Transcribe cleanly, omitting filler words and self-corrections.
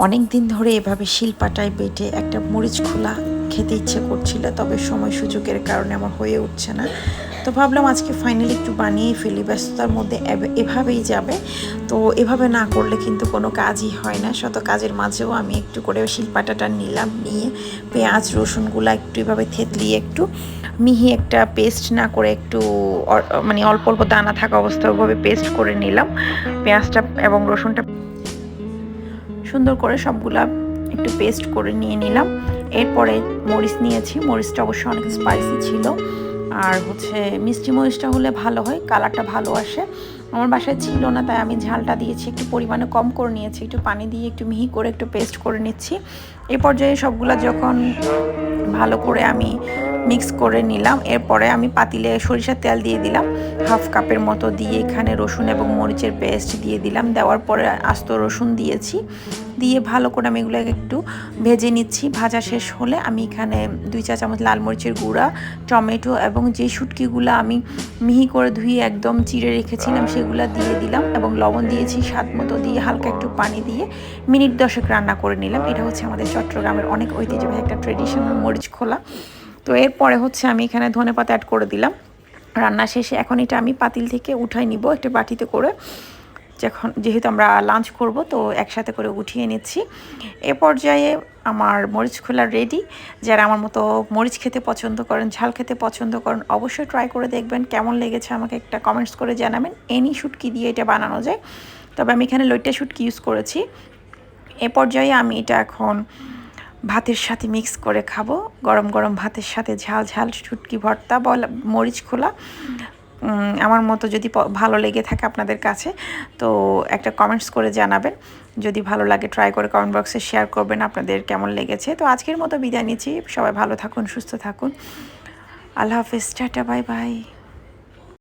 অনেক দিন ধরে এভাবে শিলপাটায় বেটে একটা মরিচ খোলা খেতে ইচ্ছে করছিল, তবে সময় সুযোগের কারণে আমার হয়ে উঠছে না। তো ভাবলাম আজকে ফাইনালি একটু বানিয়ে ফেলি, ব্যস্ততার মধ্যে এভাবেই যাবে। তো এভাবে না করলে কিন্তু কোনো কাজই হয় না। শত কাজের মাঝেও আমি একটু করে শিলপাটাটা নিলাম, নিয়ে পেঁয়াজ রসুনগুলো একটু এভাবে থেতলিয়ে একটু মিহি একটা পেস্ট না করে একটু মানে অল্প অল্প দানা থাকা অবস্থায় ওভাবে পেস্ট করে নিলাম। পেঁয়াজটা এবং রসুনটা সুন্দর করে সবগুলা একটু পেস্ট করে নিয়ে নিলাম। এরপরে মরিচ নিয়েছি, মরিচটা অবশ্যই অনেক স্পাইসি ছিল, আর মিষ্টি মরিচটা হলে ভালো হয়, কালারটা ভালো আসে। আমার বাসায় ছিল না, তাই আমি ঝালটা দিয়েছি একটু পরিমাণে কম করে নিয়েছি, একটু পানি দিয়ে একটু মিহি করে একটু পেস্ট করে নিচ্ছি। এই পর্যায়ে সবগুলা যখন ভালো করে আমি মিক্স করে নিলাম, এরপরে আমি পাতিলে সরিষার তেল দিয়ে দিলাম হাফ কাপের মতো, দিয়ে এখানে রসুন এবং মরিচের পেস্ট দিয়ে দিলাম। দেওয়ার পরে আস্ত রসুন দিয়েছি, দিয়ে ভালো করে আমি এগুলো একটু ভেজে নিচ্ছি। ভাজা শেষ হলে আমি এখানে 2 চা চামচ লাল মরিচের গুঁড়া, টমেটো এবং যে শুটকিগুলো আমি মিহি করে ধুয়ে একদম চিড়ে রেখেছিলাম সেগুলো দিয়ে দিলাম, এবং লবণ দিয়েছি স্বাদ মতো, দিয়ে হালকা একটু পানি দিয়ে মিনিট 10 রান্না করে নিলাম। এটা হচ্ছে আমাদের চট্টগ্রামের অনেক ঐতিহ্যবাহী একটা ট্রেডিশনাল মরিচ খোলা। তো এরপরে আমি এখানে ধনেপাতা অ্যাড করে দিলাম রান্না শেষে। এখন এটা আমি পাতিল থেকে উঠাই নিব একটা বাটিতে করে, যেহেতু আমরা লাঞ্চ করব, তো একসাথে করে উঠিয়ে নিচ্ছি। এ পর্যায়ে আমার মরিচ খোলা রেডি। যারা আমার মতো মরিচ খেতে পছন্দ করেন, ঝাল খেতে পছন্দ করেন, অবশ্যই ট্রাই করে দেখবেন। কেমন লেগেছে আমাকে একটা কমেন্টস করে জানাবেন। এনি শুটকি দিয়ে এটা বানানো যায়, তবে আমি এখানে লইট্টা শুটকি ইউজ করেছি। এ পর্যায়ে আমি এটা এখন ভাতের সাথে মিক্স করে খাবো, গরম গরম ভাতের সাথে ঝাল ঝাল শুটকি ভর্তা বলা মরিচ খোলা। আমার মতো যদি ভালো লেগে থাকে আপনাদের কাছে, তো একটা কমেন্টস করে জানাবেন। যদি ভালো লাগে ট্রাই করে কমেন্ট বক্সে শেয়ার করবেন আপনাদের কেমন লেগেছে। তো আজকের মতো বিদায় নিচ্ছি, সবাই ভালো থাকুন, সুস্থ থাকুন, আল্লাহ হাফেজ, টাটা, বাই বাই।